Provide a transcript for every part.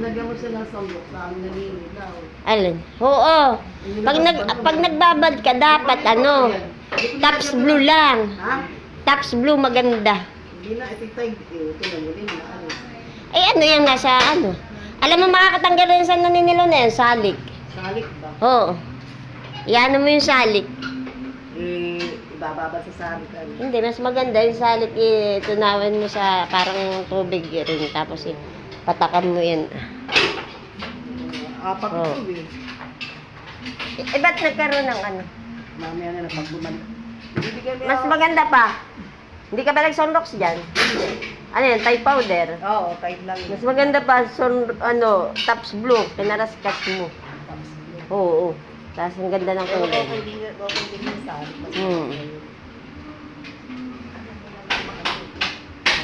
Nilagyan mo siya ng sambok sa amin naninilaw. Alin? Oo. Pag nagbabad ka, dapat ano, tops blue lang. Ha? Tops blue maganda. Hindi na, ititay. Ito na mo rin na ano. Eh ano yan nasa ano? Alam mo makakatanggal rin sa naninilaw na yan, salik. Salik ba? Oo. Iano mo yung salik. Ibababad sa salik. Ano? Hindi, mas maganda yung salik. Tunawan mo sa parang tubig rin. Tapos patakan mo yan. Apat Oo. ito eh. Eh, ba't nagkaroon ng ano? Mamaya na pag bumalik. Bibigyan mo Mas maganda pa. Hindi ka ba nag-sunrox dyan? Ano yan, Thai powder? Oo, type lang yun. Mas maganda pa, tops blue. Pinaraskas mo. Oo. Tapos ang ganda ng Pero kulay. okay din yung salik.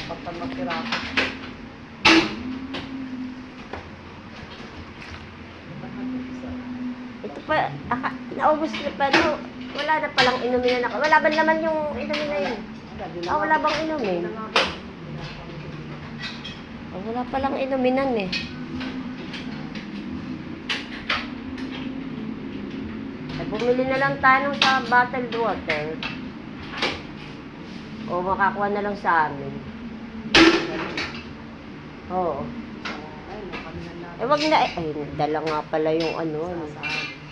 Kapag magkirako. Ito pa, naubos na pa. No? Wala na palang inumin na. Wala ba naman yung inumin na yun? Wala bang inumin? Wala palang inuminan eh. Bumili na lang tayo sa bottled water. O makakuha na lang sa amin. Oo. Eh wag na eh. Ay, dala nga pala yung ano.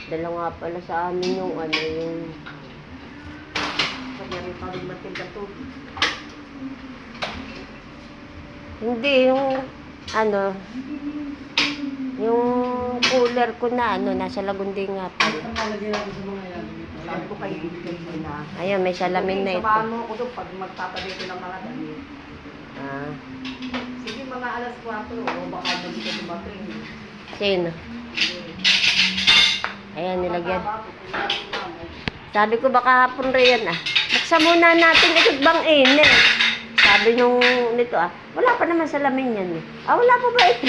Dala nga pala sa amin yung ano yung... Hindi, yung ano... Yung cooler ko na ano, nasa Lagundi nga pala. Sabi ko kayo ibigay mo na. Ayun, may salamin na ito. Samahan mo ko doon pag magtatabi ko ng mga damit. Ah, Sige, mga alas 4 o baka hindi ka dumating. sino? Ayan, nilagyan. Sabi ko baka hapon rin ah. Buksan muna natin ito bang init. Sabi nung nito ah, wala pa naman salamin yan eh. Ah, wala pa ba ito?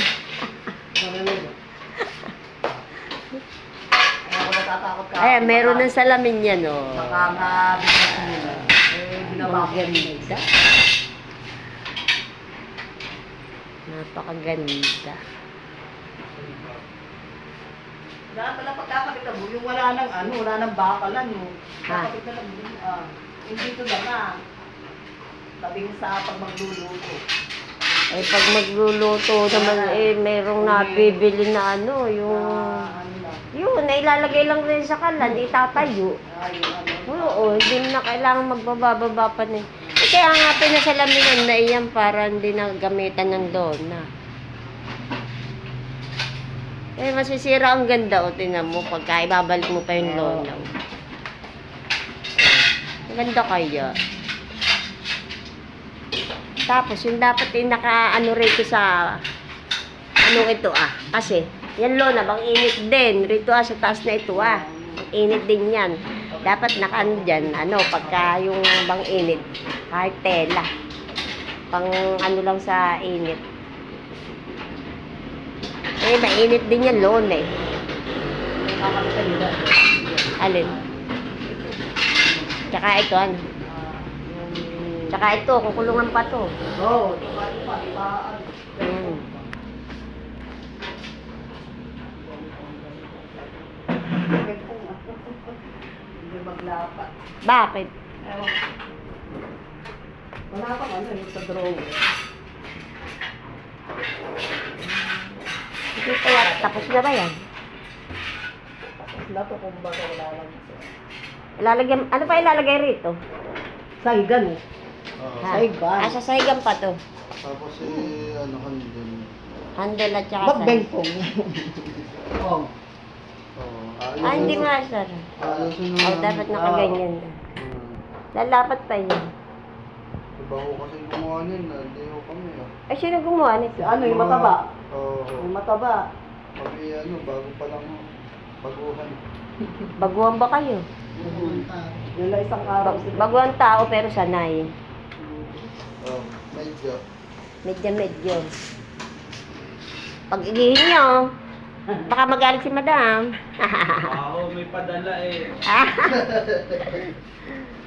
Ayan, meron ng salamin yan oh. Baka mabigyan ko nila. Napakaganda. Napakaganda. Dapat pala pagkakakita mo, yung wala nang ano, wala nang bakalan no. Ha? Kakakita lang din, hindi to lang tabing sa pag magluluto. Eh, pag magluluto naman, eh, merong nabibili na ano, yung... Ano lang, Yun, nailalagay lang rin sa kalan, itatayo. yung ano. Oo, hindi mo na kailangan magbababa pa na. Eh, kaya nga pinasalaminan na iyan para hindi na gamitan ng lona. Eh, masisira ang ganda o tingnan mo pagka ibabalik mo pa yung lona. Ang ganda kaya. Tapos, yung dapat yung naka-ano rito sa ano ito ah. Kasi, yan lona, bang init din. Rito ah, sa taas na ito ah. Init din yan. Dapat naka-ano dyan, ano, pagka yung bang init, kahit tela. Pang ano lang sa init. Eh, mainit din yan lona eh. Kakakita nila. Alin? Tsaka ito, ano? Tsaka ito, kukulungan pa to. Oo, ipa. Mm. Hindi maglapat. Bakit? Ewan. Wala pang ano yung sa drawing. Hindi kaya, tapos na ba yan? Tapos na to kung baga wala lang. Ilalagyan, ano pa ilalagay rito? Saigan eh. Saigan. Ah, sa saigan pa to. Tapos ano handle. Handle at saka Magbengkong. Oo. Ah, hindi nga, sir. Ayusin Oh, dapat nakaganyan. Lalapat pa yun. Iba ko kasi gumawa niyan, hindi ko kami ah. Ay, sino gumawa nito? Ano yung mataba? Oo. Yung mataba. Kami ano, bago pa lang baguhan. Baguhan ba kayo? Yung lang isang araw. Baguhan tao pero sanay. Oh, medyo. Medyo. Pag igihin nyo, baka magalit si madam. Wow, may padala eh.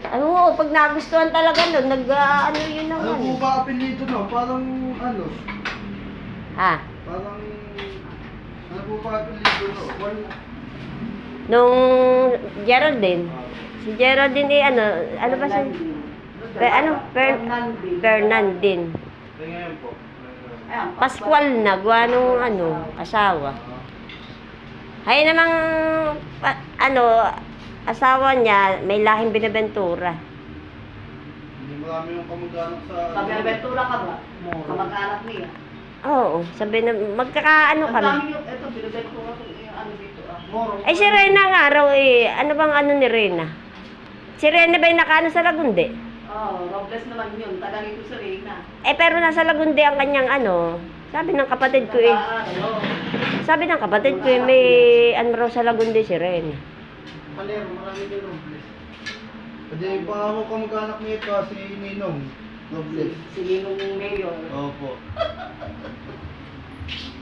Ano oo, pag nagustuhan talaga nun, ano yun Ano naman. po ba apelido no? Parang ano? Ha? Parang pa ito libo no. Wala. Nung Geraldine. Si Geraldine eh, ano ba siya? Fernandine. Kaya ngayon po. Pascual na, gawa nung asawa. Hay namang, asawa niya, may lahing Binaventura. Hindi marami yung kamag-anak sa... Sa Binaventura ka ba? Kamag-anak niya. Oo, sabi na, magkakaano Ang kami. dami yung, eto, Binaventura ko yung ano dito ah. Moro. Ay, si Rena nga raw eh, ano bang ano ni Rena? Si Rena ba yung nakaano sa Lagundi? Oh, Robles naman yun. Taga rito sa Reyna. Eh, pero nasa Lagundi ang kanyang sabi ng kapatid ko eh. Sabi ng kapatid ko eh, may ano raw sa Lagundi si Rena. Palero, marami din Robles. Kasi pa ako kamag-anak nito, si Ninong Robles. Si Ninong Mayor. Opo.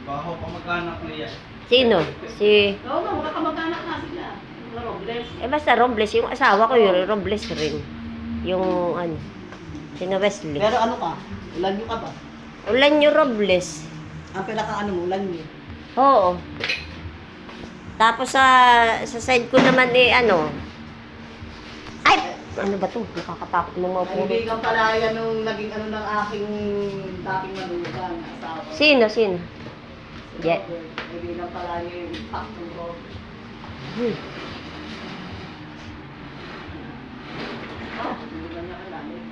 Baho kamag-anak niya. Sino? Si... Oo, mga kamag-anak na sila. Mga Robles. Eh, basta Robles. Yung asawa ko yun, Robles rin. Yung sino Wesley. Pero ano ka? Ulan ka ba? Ulanyo Robles. Ang pinaka-ano mo, ulan nyo. Oo. Tapos sa side ko naman eh, ay! Ano ba to? Nakakatakot mo mga puro. Kaibigan pala yan nung naging ano ng aking dating manugang asawa. Sino? Si Yeah. Robert. Kaibigan pala niya yung Pactong Robert. Oh, hindi ba niya alam eh.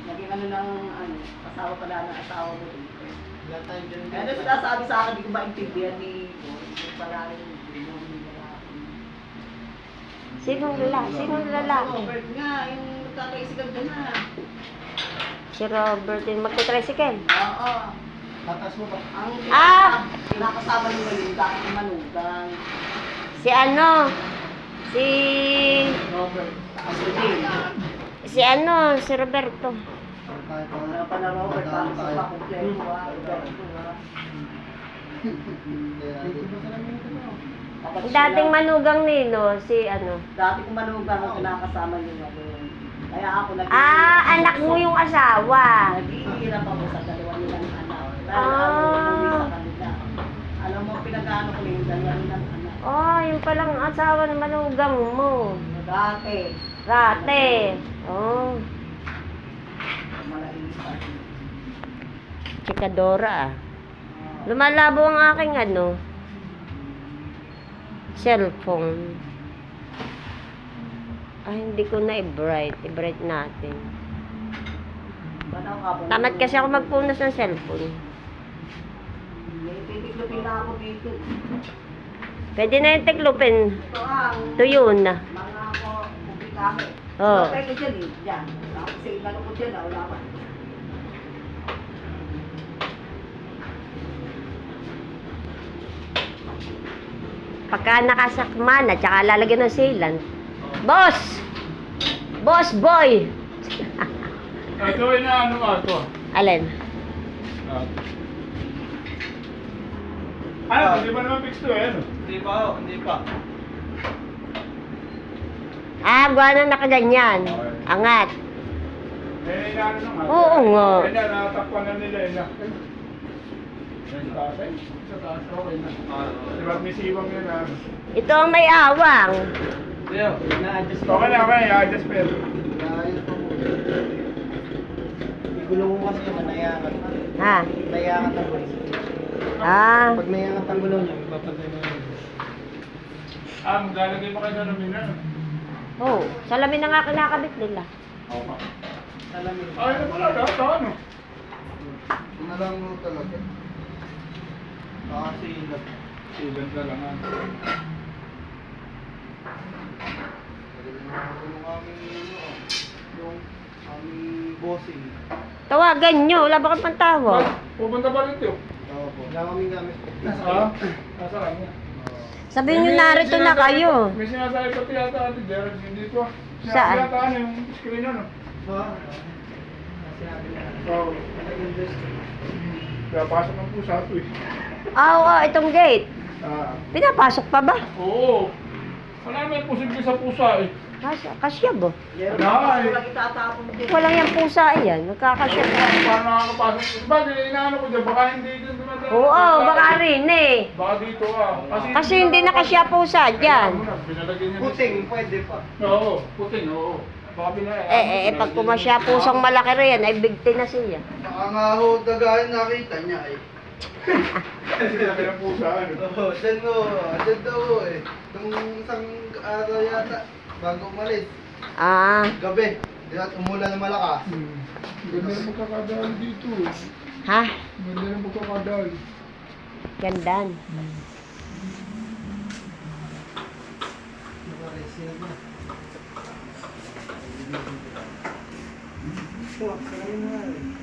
Naging ano ng asawa pala ng asawa mo dito. Wala tayong dyan. Kaya na sinasabi sa akin, hindi ko maintindihan ni Boris. Pala rin yung lalaki. Sinong lalaki? Robert nga, yung nagkakaisigan dyan na. Si Robert yung magte-tricycle. Oo. Tatas mo ba? Ang Ah! kinakasama nyo yung dating manugang. Si si... Robert. Asulin. Si Roberto. Ano pa na Robert, parang sa pakumpleto ha. Ang dating manugang nilo, si Dati kong manugang ang kinakasama nyo na doon. Kaya ako anak mo yung asawa. Naghihirap ako sa dalawa nilang anak. Dahil umuwi sa kanila. Alam mo, pinag-ano ko yung dalawa nilang anak. Oh, yung palang asawa ng manugang mo. Dati. Rate. Oh, Malaking pa. Chikadora ah. Lumalabo ang aking cellphone. Ay, hindi ko na i-bright. I-bright natin. Tamad kasi ako magpunas ng cellphone. May titiklopin na ako dito. Pwede na yung tiklupin. Ito ang Tuyo na. mga ako publikame. Oo. So, pwede dyan eh. Dyan. Tapos sa inano ko dyan, wala pa. Pagka nakasakman at saka lalagyan ng sealant. Boss! Boss boy! Ito ay na ano nga ito. Alin? Hindi ba naman fix to eh? Hindi pa, hindi pa. Ah, gawa na nakaganyan. Angat. Eh, inaano na nga. Oo nga. Eh, natakpan na nila eh na. Sa taas, okay na. Diba may siwang yun ah. Ito ang may awang. Leo, na-adjust Okay na, okay. Adjust pero. Naayos pa mo. Igulong mo kasi yung nayangan. Ha? Nayangan ng gulo. Ah. Pag nayangan ang gulo niya, magpapagay na yun. Maglalagay pa kayo sa lumina. Oh, salamin na nga kinakabit nila. Okay. Salamin. Ay, ano pala, lahat ano? Nalang mo talaga. Kasi Silan ka lang ah. yung aming bossing. Tawagan nyo, wala ba kang pantawag? Pupunta pa rin ito. Opo. Wala kaming gamit. Nasa kanya. Sabihin nyo narito na kayo. May sinasabi ko tiyata ate Gerald, hindi ko. Saan? Tiyata ano yung screen ano? Sinabi na. Oo. Kaya pasok ng pusa ito eh. Oo, itong gate. Pinapasok pa ba? Oo. Wala naman posible sa pusa eh. Kasya ba? Ay. Walang itatapon din. Walang yung pusa yan. Nagkakasya. Parang nakakapasok. Diba, inaano ko dyan, baka hindi din Oo, baka rin eh. Baka dito Kasi hindi nakasya pusa dyan. Pinalagyan niya. Puting, pwede pa. Oo, puting, oo. Baka Pag pumasya pusang malaki rin, ay bigti na siya. Baka nga ho, dagahan nakita niya eh. Kasi laki ng pusa. Oo, dyan daw ho eh. Nung isang araw yata, bago umalis, gabi. At umulan na malakas. Ganda ng pagkakadali dito. Ha? Ganda ng pagkakadali. Gandan. Suwak, sa'yo na.